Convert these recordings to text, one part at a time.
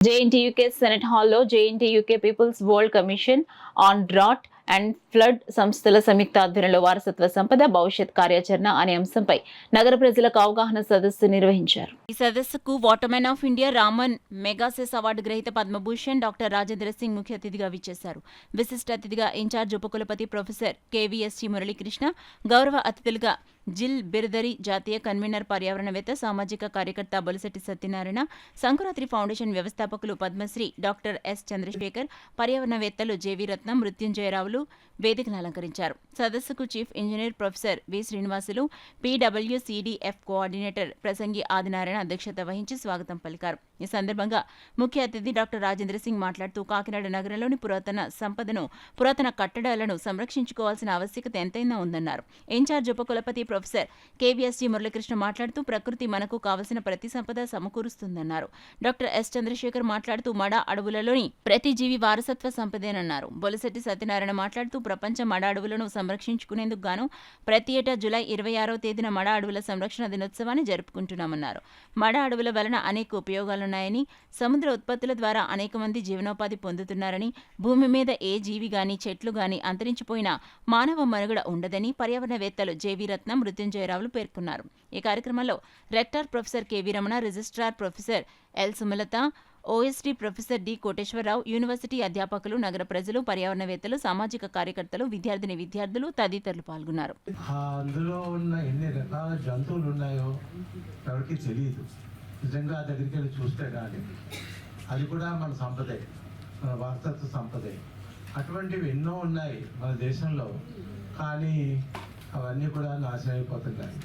JNTUK Senate Hall JNTUK People's World Commission on Drought and flood సంస్థల సంయుక్త ఆధ్వర్యంలో వారసత్వ సంపద భవిష్యత్ కార్యాచరణ అనే అంశంపై నగర ప్రజలకు అవగాహన సదస్సు నిర్వహించారు. ఈ సదస్సుకు waterman of India Raman Magsaysay award గ్రహీత పద్మభూషణ్ డాక్టర్ రాజేంద్ర సింగ్ ముఖ్య అతిథిగా విచ్చేశారు. విశిష్ట అతిథిగా ఇన్ఛార్జ్ ఉపకులపతి ప్రొఫెసర్ KVST మురళీకృష్ణ, గౌరవ అతిథులుగా జిల్ బిర్దరి జాతీయ కన్వీనర్ పర్యావరణవేత్త సామాజిక కార్యకర్త బొలిశెట్టి సత్యనారాయణ, సంకురాత్రి ఫౌండేషన్ వ్యవస్థాపకులు పద్మశ్రీ డాక్టర్ S చంద్రశేఖర్, పర్యావరణవేత్తలు JV రత్నం, మృత్యుంజయరావులు వేదికను అలంకరించారు. సదస్సుకు chief engineer professor V Srinivasulu, PWCDF coordinator ప్రసంగి ఆదినారాయణ అధ్యక్షత వహించి స్వాగతం పలికారు. ఈ సందర్భంగా ముఖ్య అతిథి డాక్టర్ రాజేంద్ర సింగ్ మాట్లాడుతూ కాకినాడ నగరంలోని పురాతన సంపదను, పురాతన కట్టడాలను సంరక్షించుకోవాల్సిన ఆవశ్యకత ఎంతైనా ఉందన్నారు. ఇన్ఛార్జ్ ఉపకులపతి ప్రొఫెసర్ KVST మురళీకృష్ణ మాట్లాడుతూ ప్రకృతి మనకు కావలసిన ప్రతి సంపద సమకూరుస్తుందన్నారు. డాక్టర్ S చంద్రశేఖర్ మాట్లాడుతూ మడ అడవులలోని ప్రతి జీవి వారసత్వ సంపదేనన్నారు. బొలిశెట్టి సత్యనారాయణ మాట్లాడుతూ ప్రపంచ మడ అడవులను సంరక్షించుకునేందుకు గాను ప్రతి ఏటా జూలై 26వ తేదీన మడ అడవుల సంరక్షణ దినోత్సవాన్ని జరుపుకుంటున్నామన్నారు. మడ అడవుల వలన అనేక ఉపయోగాలున్నాయని, సముద్ర ఉత్పత్తుల ద్వారా అనేక మంది జీవనోపాధి పొందుతున్నారని, భూమి మీద ఏ జీవి గాని చెట్లు గాని అంతరించిపోయినా మానవ మనుగడ ఉండదని పర్యావరణవేత్తలు JV రత్నం, మృత్యుంజయరావులు పేర్కొన్నారు. ఈ కార్యక్రమంలో Richter professor KV Ramana, registrar professor L Sumalatha, OSD professor D Koteswararao, university అధ్యాపకులు, నగర ప్రజలు, పర్యావరణవేత్తలు, సామాజిక కార్యకర్తలు, విద్యార్థులు తదితరులు పాల్గొన్నారు. అందులో ఉన్న ఎన్ని రకాల జంతువులు ఉన్నాయో ఎవరికి తెలియదు. నిజంగా దగ్గరికి వెళ్ళి చూస్తే కానీ అది కూడా మన సంపదే, మన వారసత్వ సంపదే. అటువంటివి ఎన్నో ఉన్నాయి మన దేశంలో, కానీ అవన్నీ కూడా నాశనం అయిపోతున్నాయి.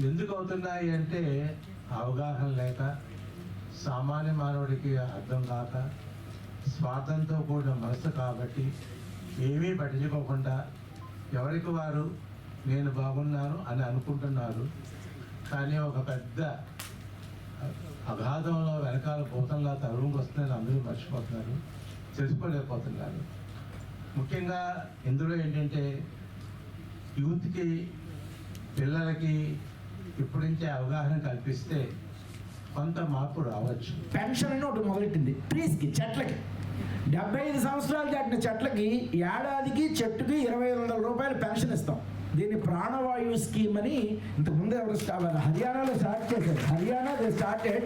ఎందుకు అవుతున్నాయి అంటే అవగాహన లేక, సామాన్య మానవుడికి అర్థం కాక, స్వార్థంతో కూడిన మనసు కాబట్టి ఏమీ పట్టించుకోకుండా ఎవరికి వారు నేను బాగున్నాను అని అనుకుంటున్నారు. కానీ ఒక పెద్ద అగాధంలో వెనకాల భూతంలా తరువుకు వస్తుందని అందరూ మర్చిపోతున్నారు, తెలుసుకోలేకపోతున్నారు. ముఖ్యంగా ఇందులో ఏంటంటే యూత్కి, పిల్లలకి ఇప్పటి నుంచే అవగాహన కల్పిస్తే కొంత మార్పు రావచ్చు. పెన్షన్ అని ఒకటి మొదలెట్టింది ట్రీస్కి, చెట్లకి. 75 సంవత్సరాలు దాటిన చెట్లకి ఏడాదికి చెట్టుకి 2500 రూపాయలు పెన్షన్ ఇస్తాం. దీన్ని ప్రాణవాయు స్కీమ్ అని ఇంతకుముందు ఎవరు హర్యానాలో స్టార్ట్ చేశారు. హర్యానా స్టార్టెడ్.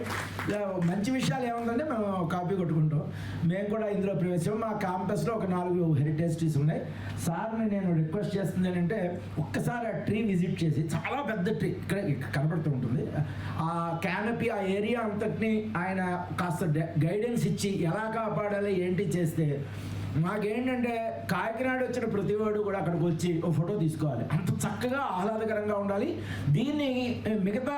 మంచి విషయాలు ఏముందంటే మేము కాపీ కొట్టుకుంటాం. మేము కూడా ఇందులో ప్రవేశం. మా క్యాంపస్లో ఒక 4 హెరిటేజ్ ట్రీస్ ఉన్నాయి. సార్ని నేను రిక్వెస్ట్ చేస్తుంది ఏంటంటే ఒక్కసారి ఆ ట్రీ విజిట్ చేసి, చాలా పెద్ద ట్రీ ఇక్కడ కనబడుతూ ఉంటుంది, ఆ క్యానపీ, ఆ ఏరియా అంతటిని ఆయన కాస్త గైడెన్స్ ఇచ్చి ఎలా కాపాడాలి ఏంటి చేస్తే మాకేంటంటే కాకినాడ వచ్చిన ప్రతివాడు కూడా అక్కడికి వచ్చి ఒక ఫోటో తీసుకోవాలి. అంత చక్కగా ఆహ్లాదకరంగా ఉండాలి. దీన్ని మిగతా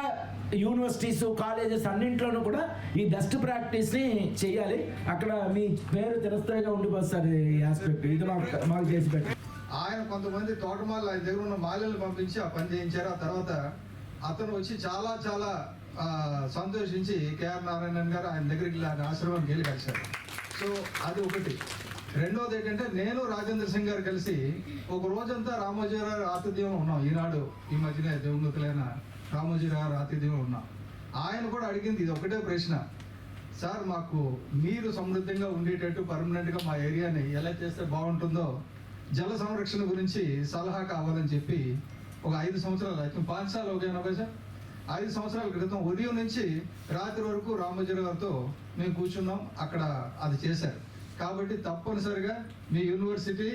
యూనివర్సిటీస్, కాలేజెస్ అన్నింట్లోనూ కూడా ఈ బెస్ట్ ప్రాక్టీస్ని చేయాలి. అక్కడ మీ పేరు చిరస్థాయిగా ఉండిపోతుంది. ఈ ఆస్పెక్ట్ ఇది మాకు చేసి పెట్టి ఆయన కొంతమంది తోటమాలు ఆయన దగ్గర ఉన్న మాల్యలు పంపించి ఆ పని చేయించారు. ఆ తర్వాత అతను వచ్చి చాలా చాలా సంతోషించి KR నారాయణన్ గారు ఆయన దగ్గరికి ఆయన ఆశ్రమానికి వెళ్ళి కలిశారు. సో అది ఒకటి. రెండోది ఏంటంటే నేను రాజేంద్ర సింగ్ గారు కలిసి ఒక రోజంతా రామోజీరావు గారు ఆతిథ్యం ఉన్నాం. ఈనాడు ఈ మధ్యనే దివంగతులైన రామోజీరావు గారు ఆతిథ్యం ఉన్నాం. ఆయన కూడా అడిగింది ఇది ఒకటే ప్రశ్న, సార్ మాకు నీరు సమృద్ధిగా ఉండేటట్టు పర్మనెంట్గా మా ఏరియాని ఎలా చేస్తే బాగుంటుందో జల సంరక్షణ గురించి సలహా కావాలని చెప్పి ఒక 5 సంవత్సరాలు అయితే 5 సార్లు ఒక సార్ 5 సంవత్సరాల క్రితం ఉదయం నుంచి రాత్రి వరకు రామోజీరావు గారితో మేము కూర్చున్నాం. అక్కడ అది చేశారు. కాబట్టి తప్పనిసరిగా మీ యూనివర్సిటీ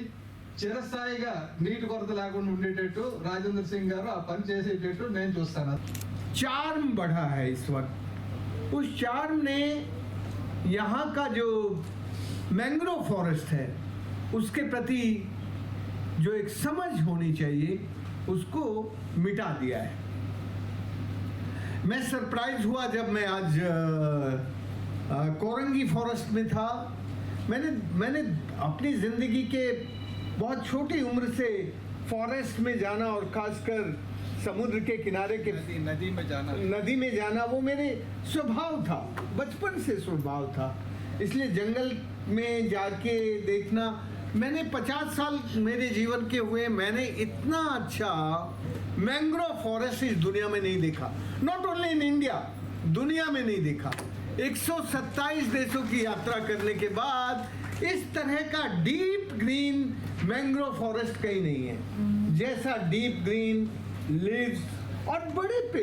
చిరస్థాయిగా నీటి కొరత లేకుండా ఉండేటట్టు రాజేంద్ర సింగ్ గారు ఆ పని చేసేటట్టు నేను చూస్తాను. चार्म बढ़ा है इस वक्त. उस चार्म ने यहाँ का जो मैंग्रोव फॉरेस्ट है उसके प्रति जो एक समझ होनी चाहिए उसको मिटा दिया है. मैं सरप्राइज हुआ जब मैं आज कोरंगी फॉरेस्ट में था. मैंने अपनी ज़िंदगी के बहुत छोटी उम्र से फॉरेस्ट में जाना और खासकर समुद्र के किनारे के नदी में जाना वो मेरे स्वभाव था, बचपन से स्वभाव था. इसलिए जंगल में जाके देखना, मैंने 50 साल मेरे जीवन के हुए, मैंने इतना अच्छा मैंग्रोव फॉरेस्ट इस दुनिया में नहीं देखा. नॉट ओनली इन इंडिया, दुनिया में नहीं देखा. 127 देशों की यात्रा करने के बाद इस तरह का डीप ग्रीन मैंग्रोव फॉरेस्ट कहीं नहीं है, जैसा डीप ग्रीन लीव्स और बड़े पेड़